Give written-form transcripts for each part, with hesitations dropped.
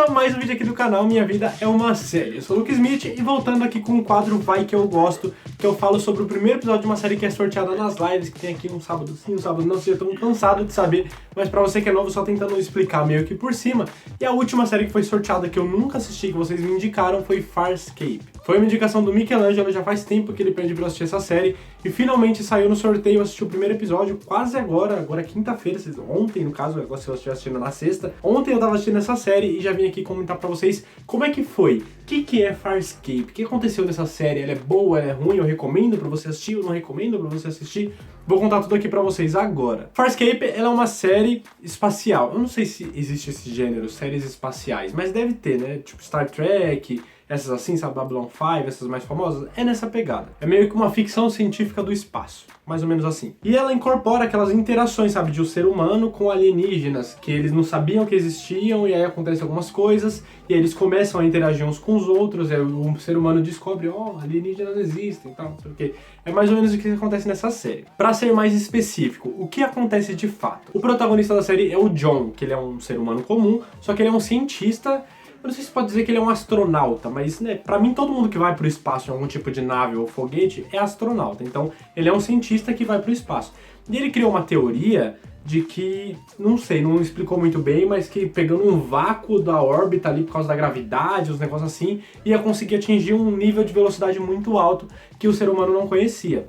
bem-vindos a mais um vídeo aqui do canal Minha Vida é uma Série. Eu sou o Luke Smith e voltando aqui com o quadro Vai Que Eu Gosto, que eu falo sobre o primeiro episódio de uma série que é sorteada nas lives, que tem aqui um sábado sim, um sábado não, vocês já estão cansados de saber, mas pra você que é novo, só tentando explicar meio que por cima. E a última série que foi sorteada que eu nunca assisti, que vocês me indicaram, foi Farscape. Foi uma indicação do Michelangelo, já faz tempo que ele pede pra eu assistir essa série, e finalmente saiu no sorteio. Eu assisti o primeiro episódio quase agora é quinta-feira, ontem no caso, agora se eu estiver assistindo na sexta. Ontem eu tava assistindo essa série e já vim aqui comentar pra vocês como é que foi. O que é Farscape? O que aconteceu nessa série? Ela é boa, ela é ruim? Eu recomendo pra você assistir, eu não recomendo pra você assistir? Vou contar tudo aqui pra vocês agora. Farscape, ela é uma série espacial. Eu não sei se existe esse gênero, séries espaciais, mas deve ter, né? Tipo Star Trek, essas assim, sabe, Babylon 5, essas mais famosas, é nessa pegada. É meio que uma ficção científica do espaço, mais ou menos assim. E ela incorpora aquelas interações, sabe, de um ser humano com alienígenas, que eles não sabiam que existiam, e aí acontecem algumas coisas, e aí eles começam a interagir uns com os outros, e aí o ser humano descobre, alienígenas existem e tal, não sei o quê. É mais ou menos o que acontece nessa série. Pra ser mais específico, o que acontece de fato? O protagonista da série é o John, que ele é um ser humano comum, só que ele é um cientista. Eu não sei se pode dizer que ele é um astronauta, mas, né, pra mim todo mundo que vai pro espaço em algum tipo de nave ou foguete é astronauta. Então, ele é um cientista que vai pro espaço. E ele criou uma teoria de que, não sei, não explicou muito bem, mas que pegando um vácuo da órbita ali por causa da gravidade, os negócios assim, ia conseguir atingir um nível de velocidade muito alto que o ser humano não conhecia.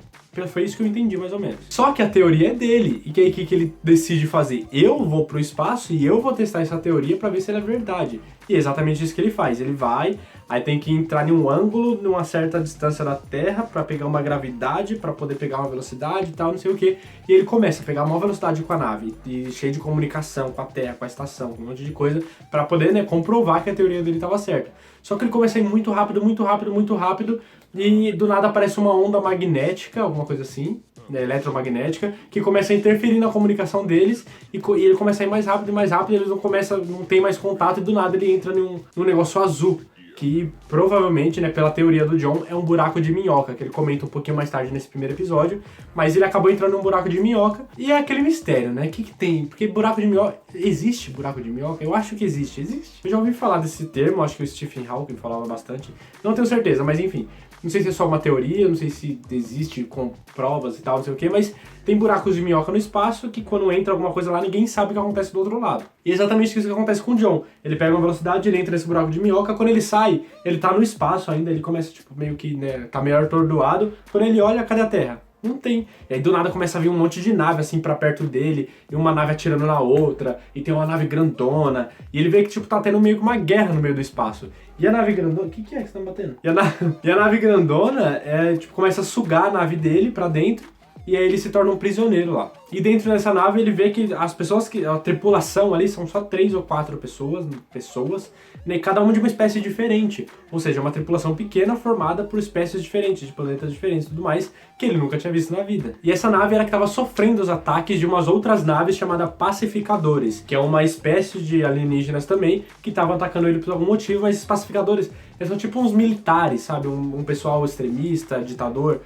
Foi isso que eu entendi, mais ou menos. Só que a teoria é dele. E aí, o que ele decide fazer? Eu vou pro espaço e eu vou testar essa teoria pra ver se ela é verdade. E é exatamente isso que ele faz. Ele vai, aí tem que entrar em um ângulo, numa certa distância da Terra, pra pegar uma gravidade, pra poder pegar uma velocidade e tal, não sei o que. E ele começa a pegar uma velocidade com a nave, e cheio de comunicação com a Terra, com a estação, com um monte de coisa, pra poder, né, comprovar que a teoria dele tava certa. Só que ele começa a ir muito rápido, muito rápido, muito rápido, e do nada aparece uma onda magnética, alguma coisa assim, né, eletromagnética, que começa a interferir na comunicação deles, e ele começa a ir mais rápido, e eles não tem mais contato, e do nada ele entra num negócio azul, que provavelmente, né, pela teoria do John, é um buraco de minhoca, que ele comenta um pouquinho mais tarde nesse primeiro episódio, mas ele acabou entrando num buraco de minhoca, e é aquele mistério, né, o que tem? Porque buraco de minhoca, existe buraco de minhoca? Eu acho que existe. Eu já ouvi falar desse termo, acho que o Stephen Hawking falava bastante, não tenho certeza, mas enfim. Não sei se é só uma teoria, não sei se existe com provas e tal, não sei o que, mas tem buracos de minhoca no espaço que quando entra alguma coisa lá, ninguém sabe o que acontece do outro lado. E é exatamente isso que acontece com o John. Ele pega uma velocidade, ele entra nesse buraco de minhoca, quando ele sai, ele tá no espaço ainda, ele começa, tipo, meio que, né, tá meio atordoado. Quando ele olha, cadê a Terra? Não tem. E aí do nada começa a vir um monte de nave assim pra perto dele, e uma nave atirando na outra, e tem uma nave grandona, e ele vê que tipo tá tendo meio que uma guerra no meio do espaço. E a nave grandona... O que é que você tá me batendo? E a nave grandona tipo, começa a sugar a nave dele pra dentro, e aí ele se torna um prisioneiro lá. E dentro dessa nave ele vê que as pessoas, a tripulação ali são só 3 ou 4 pessoas, né, cada uma de uma espécie diferente. Ou seja, uma tripulação pequena formada por espécies diferentes, de planetas diferentes e tudo mais, que ele nunca tinha visto na vida. E essa nave era que estava sofrendo os ataques de umas outras naves chamadas Pacificadores, que é uma espécie de alienígenas também, que estavam atacando ele por algum motivo, mas esses Pacificadores, eles são tipo uns militares, sabe? Um pessoal extremista, ditador.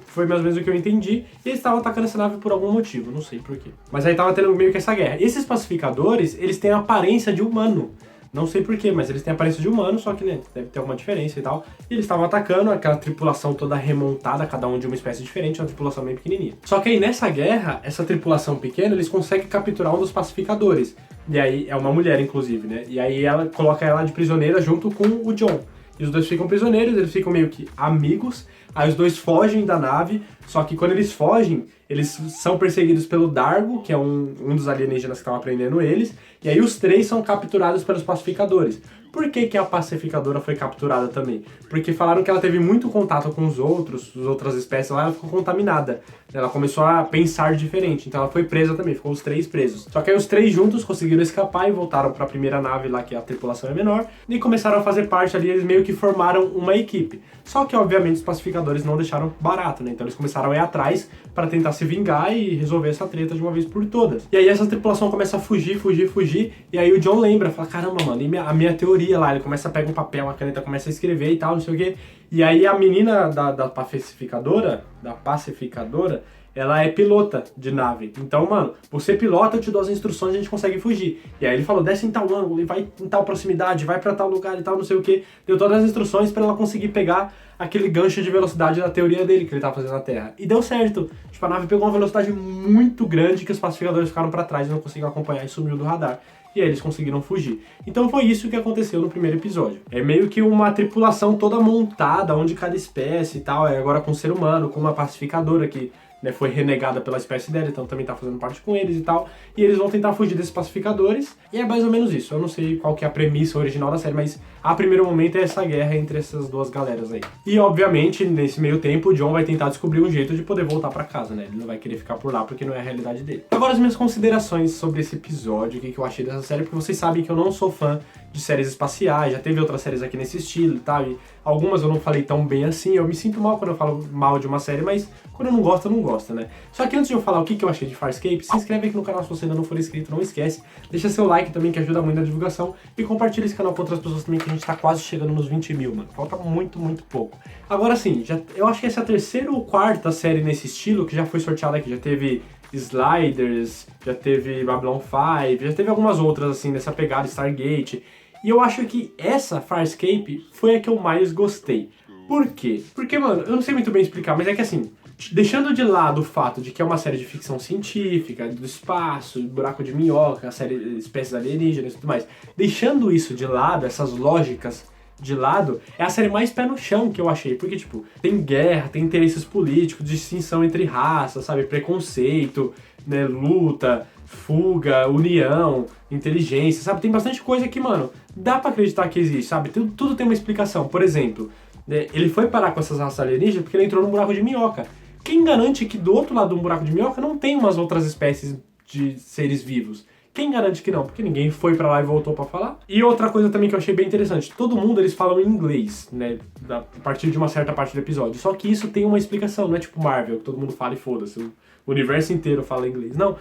Foi mais ou menos o que eu entendi, e eles estavam atacando essa nave por algum motivo, não sei porquê. Mas aí tava tendo meio que essa guerra. Esses pacificadores, eles têm a aparência de humano. Não sei porquê, mas eles têm a aparência de humano, só que, né, deve ter alguma diferença e tal. E eles estavam atacando aquela tripulação toda remontada, cada um de uma espécie diferente, uma tripulação bem pequenininha. Só que aí nessa guerra, essa tripulação pequena, eles conseguem capturar um dos pacificadores. E aí, é uma mulher, inclusive, né? E aí ela coloca ela de prisioneira junto com o John. E os dois ficam prisioneiros, eles ficam meio que amigos. Aí os dois fogem da nave, só que quando eles fogem, eles são perseguidos pelo Dargo, que é um dos alienígenas que estavam prendendo eles, e aí os 3 são capturados pelos pacificadores. Por que a pacificadora foi capturada também? Porque falaram que ela teve muito contato com as outras espécies lá, ela ficou contaminada. Ela começou a pensar diferente, então ela foi presa também, ficou os 3 presos. Só que aí os 3 juntos conseguiram escapar e voltaram para a primeira nave lá, que a tripulação é menor, e começaram a fazer parte ali, eles meio que formaram uma equipe. Só que, obviamente, os pacificadores não deixaram barato, né? Então eles começaram a ir atrás para tentar se vingar e resolver essa treta de uma vez por todas. E aí essa tripulação começa a fugir, e aí o John lembra, fala, caramba, mano, e a minha teoria lá, ele começa a pegar um papel, uma caneta, começa a escrever e tal, não sei o quê. E aí a menina da pacificadora, ela é pilota de nave. Então, mano, você pilota, eu te dou as instruções e a gente consegue fugir. E aí ele falou, desce em tal ângulo, e vai em tal proximidade, vai pra tal lugar e tal, não sei o que. Deu todas as instruções pra ela conseguir pegar aquele gancho de velocidade da teoria dele que ele tava fazendo na Terra. E deu certo. Tipo, a nave pegou uma velocidade muito grande que os pacificadores ficaram pra trás e não conseguiram acompanhar e sumiu do radar. E aí eles conseguiram fugir. Então foi isso que aconteceu no primeiro episódio. É meio que uma tripulação toda montada, onde cada espécie e tal, é agora com o ser humano, com uma pacificadora que, né, foi renegada pela espécie dela, então também tá fazendo parte com eles e tal. E eles vão tentar fugir desses pacificadores. E é mais ou menos isso. Eu não sei qual que é a premissa original da série, mas a primeiro momento é essa guerra entre essas duas galeras aí. E obviamente, nesse meio tempo, o Jon vai tentar descobrir um jeito de poder voltar pra casa, né? Ele não vai querer ficar por lá porque não é a realidade dele. Agora as minhas considerações sobre esse episódio, o que eu achei dessa série, porque vocês sabem que eu não sou fã de séries espaciais, já teve outras séries aqui nesse estilo, tá? E algumas eu não falei tão bem assim, eu me sinto mal quando eu falo mal de uma série, mas quando eu não gosto, né? Só que antes de eu falar o que eu achei de Farscape, se inscreve aqui no canal se você ainda não for inscrito, não esquece, deixa seu like também que ajuda muito na divulgação e compartilha esse canal com outras pessoas também que a gente tá quase chegando nos 20 mil, mano. Falta muito, muito pouco. Agora sim, eu acho que essa é a terceira ou quarta série nesse estilo que já foi sorteada aqui, já teve Sliders, já teve Babylon 5, já teve algumas outras assim nessa pegada, Stargate. E eu acho que essa Farscape foi a que eu mais gostei. Por quê? Porque, mano, eu não sei muito bem explicar, mas é que assim, deixando de lado o fato de que é uma série de ficção científica, do espaço, buraco de minhoca, a série espécies alienígenas e tudo mais, deixando isso de lado, essas lógicas de lado, é a série mais pé no chão que eu achei, porque, tipo, tem guerra, tem interesses políticos, distinção entre raças, sabe, preconceito, né, luta, fuga, união, inteligência, sabe, tem bastante coisa que, mano, dá pra acreditar que existe, sabe, tudo tem uma explicação. Por exemplo, né, ele foi parar com essas raças alienígenas porque ele entrou num buraco de minhoca. Quem garante que do outro lado de um buraco de minhoca não tem umas outras espécies de seres vivos? Quem garante que não? Porque ninguém foi pra lá e voltou pra falar. E outra coisa também que eu achei bem interessante, todo mundo eles falam em inglês, né, a partir de uma certa parte do episódio. Só que isso tem uma explicação, não é tipo Marvel, que todo mundo fala e foda-se, o universo inteiro fala inglês. Não,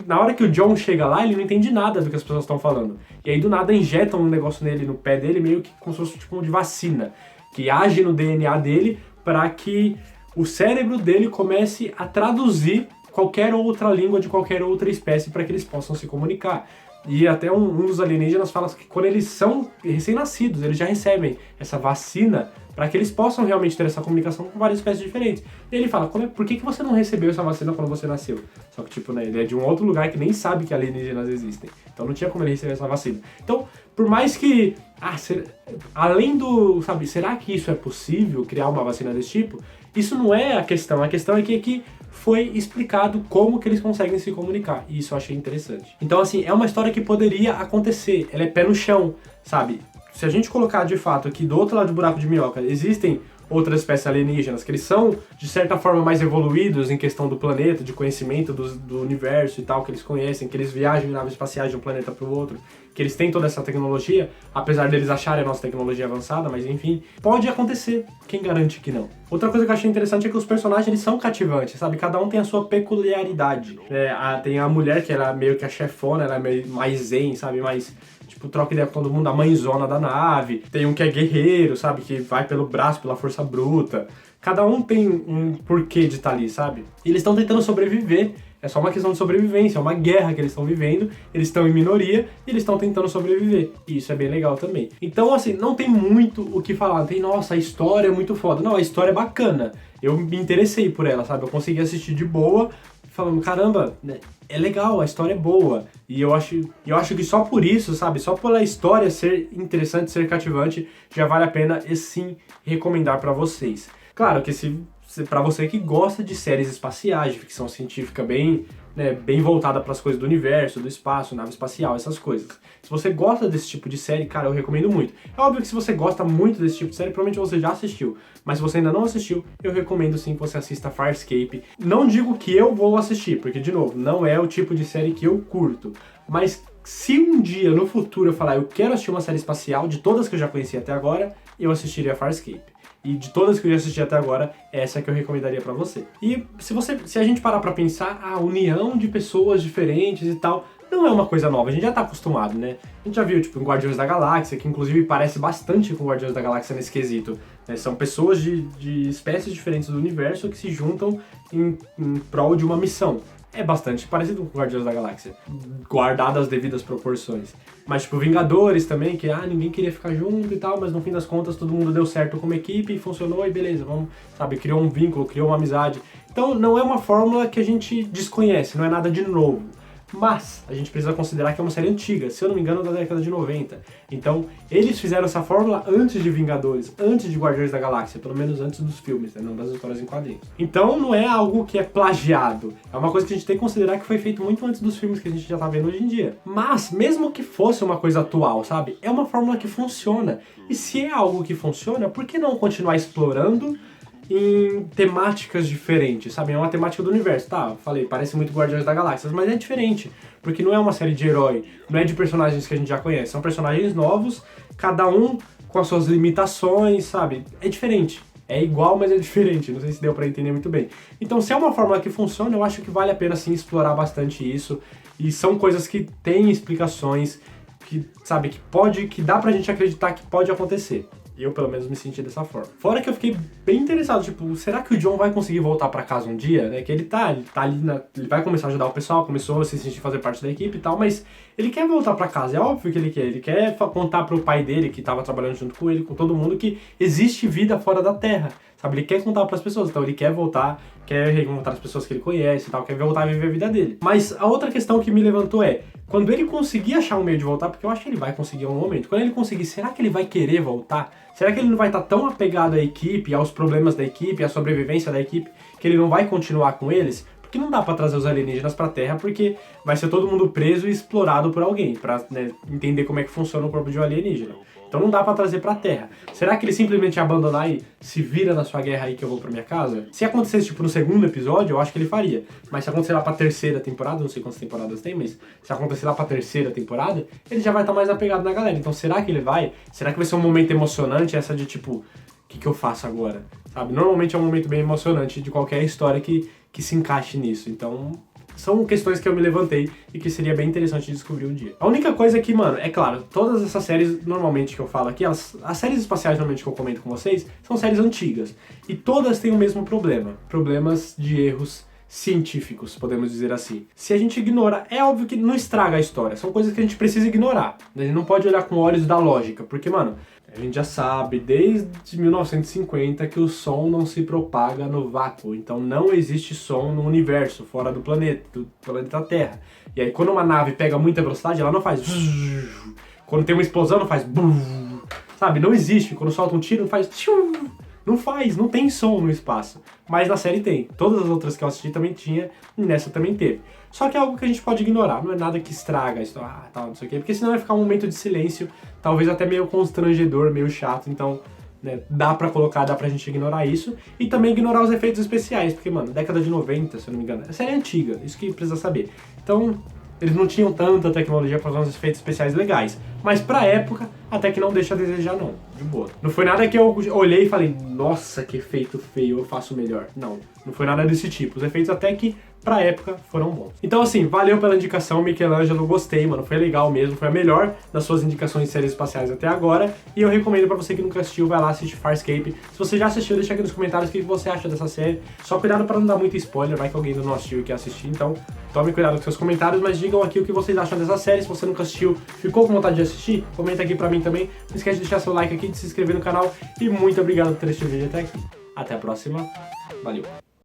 na hora que o Jon chega lá, ele não entende nada do que as pessoas estão falando. E aí do nada injetam um negócio nele, no pé dele, meio que como se fosse tipo de vacina, que age no DNA dele para que o cérebro dele comece a traduzir qualquer outra língua de qualquer outra espécie para que eles possam se comunicar. E até um dos alienígenas fala que quando eles são recém-nascidos, eles já recebem essa vacina para que eles possam realmente ter essa comunicação com várias espécies diferentes. E ele fala, por que você não recebeu essa vacina quando você nasceu? Só que, tipo, né, ele é de um outro lugar que nem sabe que alienígenas existem. Então não tinha como ele receber essa vacina. Então, por mais que... além do... sabe, será que isso é possível, criar uma vacina desse tipo? Isso não é a questão é que aqui foi explicado como que eles conseguem se comunicar, e isso eu achei interessante. Então, assim, é uma história que poderia acontecer, ela é pé no chão, sabe? Se a gente colocar de fato que do outro lado do buraco de minhoca existem outras espécies alienígenas, que eles são, de certa forma, mais evoluídos em questão do planeta, de conhecimento do universo e tal, que eles conhecem, que eles viajam em naves espaciais de um planeta para o outro, que eles têm toda essa tecnologia, apesar deles acharem a nossa tecnologia avançada, mas enfim, pode acontecer, quem garante que não? Outra coisa que eu achei interessante é que os personagens eles são cativantes, sabe? Cada um tem a sua peculiaridade. Tem a mulher que ela é meio que a chefona, ela é meio mais zen, sabe? Mais... tipo, troca ideia com todo mundo, a mãezona da nave. Tem um que é guerreiro, sabe? Que vai pelo braço, pela força bruta. Cada um tem um porquê de estar ali, sabe? E eles estão tentando sobreviver. É só uma questão de sobrevivência, é uma guerra que eles estão vivendo. Eles estão em minoria e eles estão tentando sobreviver. E isso é bem legal também. Então, assim, não tem muito o que falar. Não tem, nossa, a história é muito foda. Não, a história é bacana. Eu me interessei por ela, sabe? Eu consegui assistir de boa, falando, caramba, né? É legal, a história é boa. E eu acho que só por isso, sabe? Só pela história ser interessante, ser cativante, já vale a pena e sim recomendar pra vocês. Claro que pra você que gosta de séries espaciais, de ficção científica bem, né, bem voltada para as coisas do universo, do espaço, nave espacial, essas coisas. Se você gosta desse tipo de série, cara, eu recomendo muito. É óbvio que se você gosta muito desse tipo de série, provavelmente você já assistiu. Mas se você ainda não assistiu, eu recomendo sim que você assista Farscape. Não digo que eu vou assistir, porque, de novo, não é o tipo de série que eu curto. Mas se um dia, no futuro, eu falar, eu quero assistir uma série espacial, de todas que eu já conheci até agora, eu assistiria Farscape. E de todas que eu já assisti até agora, essa é que eu recomendaria pra você. E se a gente parar pra pensar, a união de pessoas diferentes e tal, não é uma coisa nova, a gente já tá acostumado, né? A gente já viu, tipo, em Guardiões da Galáxia, que inclusive parece bastante com Guardiões da Galáxia nesse quesito, né? São pessoas de espécies diferentes do universo que se juntam em prol de uma missão. É bastante parecido com Guardiões da Galáxia, guardadas as devidas proporções. Mas, tipo, Vingadores também, que ninguém queria ficar junto e tal, mas no fim das contas todo mundo deu certo como equipe, funcionou e beleza, vamos, sabe, criou um vínculo, criou uma amizade. Então não é uma fórmula que a gente desconhece, não é nada de novo. Mas a gente precisa considerar que é uma série antiga, se eu não me engano, da década de 90. Então, eles fizeram essa fórmula antes de Vingadores, antes de Guardiões da Galáxia, pelo menos antes dos filmes, né? Não das histórias em quadrinhos. Então, não é algo que é plagiado. É uma coisa que a gente tem que considerar que foi feito muito antes dos filmes que a gente já tá vendo hoje em dia. Mas, mesmo que fosse uma coisa atual, sabe? É uma fórmula que funciona. E se é algo que funciona, por que não continuar explorando em temáticas diferentes, sabe? É uma temática do universo, tá? Falei, parece muito Guardiões da Galáxia, mas é diferente, porque não é uma série de herói, não é de personagens que a gente já conhece, são personagens novos, cada um com as suas limitações, sabe? É diferente. É igual, mas é diferente, não sei se deu pra entender muito bem. Então, se é uma fórmula que funciona, eu acho que vale a pena, sim, explorar bastante isso, e são coisas que têm explicações, que, sabe, que dá pra gente acreditar que pode acontecer. Eu, pelo menos, me senti dessa forma. Fora que eu fiquei bem interessado, tipo, será que o John vai conseguir voltar pra casa um dia, né? Que ele tá ali, ele vai começar a ajudar o pessoal, começou a se sentir fazer parte da equipe e tal, mas ele quer voltar pra casa, é óbvio que ele quer contar pro pai dele, que tava trabalhando junto com ele, com todo mundo, que existe vida fora da Terra, sabe? Ele quer contar pras pessoas, então ele quer voltar, quer reencontrar as pessoas que ele conhece e tal, quer voltar a viver a vida dele. Mas a outra questão que me levantou é, quando ele conseguir achar um meio de voltar, porque eu acho que ele vai conseguir em um momento, quando ele conseguir, será que ele vai querer voltar? Será que ele não vai estar tão apegado à equipe, aos problemas da equipe, à sobrevivência da equipe, que ele não vai continuar com eles? Porque não dá pra trazer os alienígenas pra Terra, porque vai ser todo mundo preso e explorado por alguém, pra, né, entender como é que funciona o corpo de um alienígena. Então não dá pra trazer pra Terra. Será que ele simplesmente abandonar e se vira na sua guerra aí que eu vou pra minha casa? Se acontecesse, tipo, no segundo episódio, eu acho que ele faria. Mas se acontecer lá pra terceira temporada, não sei quantas temporadas tem, mas se acontecer lá pra terceira temporada, ele já vai estar mais apegado na galera. Então será que ele vai? Será que vai ser um momento emocionante, essa de, tipo, o que eu faço agora? Sabe? Normalmente é um momento bem emocionante de qualquer história que se encaixe nisso. Então, são questões que eu me levantei e que seria bem interessante de descobrir um dia. A única coisa é que, mano, é claro, todas essas séries, normalmente, que eu falo aqui, as séries espaciais, normalmente, que eu comento com vocês, são séries antigas. E todas têm o mesmo problema. Problemas de erros científicos, podemos dizer assim. Se a gente ignora, é óbvio que não estraga a história. São coisas que a gente precisa ignorar. A gente não pode olhar com olhos da lógica, porque, mano, a gente já sabe desde 1950 que o som não se propaga no vácuo, então não existe som no universo, fora do planeta Terra. E aí quando uma nave pega muita velocidade, ela não faz... Quando tem uma explosão, não faz... Sabe, não existe. Quando solta um tiro, não faz... Não tem som no espaço. Mas na série tem. Todas as outras que eu assisti também tinha, e nessa também teve. Só que é algo que a gente pode ignorar, não é nada que estraga a história, tal, não sei o quê, porque senão vai ficar um momento de silêncio, talvez até meio constrangedor, meio chato, então, né, dá pra gente ignorar isso, e também ignorar os efeitos especiais, porque, mano, década de 90, se eu não me engano, a série é antiga, isso que precisa saber. Então, eles não tinham tanta tecnologia para fazer uns efeitos especiais legais, mas pra época, até que não deixa a desejar não, de boa. Não foi nada que eu olhei e falei, nossa, que efeito feio, eu faço melhor. Não foi nada desse tipo, os efeitos até que pra época foram bons. Então assim, valeu pela indicação, Michelangelo, gostei, mano, foi legal mesmo, foi a melhor das suas indicações de séries espaciais até agora, e eu recomendo pra você que nunca assistiu, vai lá assistir Farscape. Se você já assistiu, deixa aqui nos comentários o que você acha dessa série, só cuidado pra não dar muito spoiler, vai que alguém ainda não assistiu e quer assistir, então tome cuidado com seus comentários, mas digam aqui o que vocês acham dessa série. Se você nunca assistiu, ficou com vontade de assistir, comenta aqui pra mim também, não esquece de deixar seu like aqui, de se inscrever no canal, e muito obrigado por ter assistido o vídeo até aqui. Até a próxima, valeu!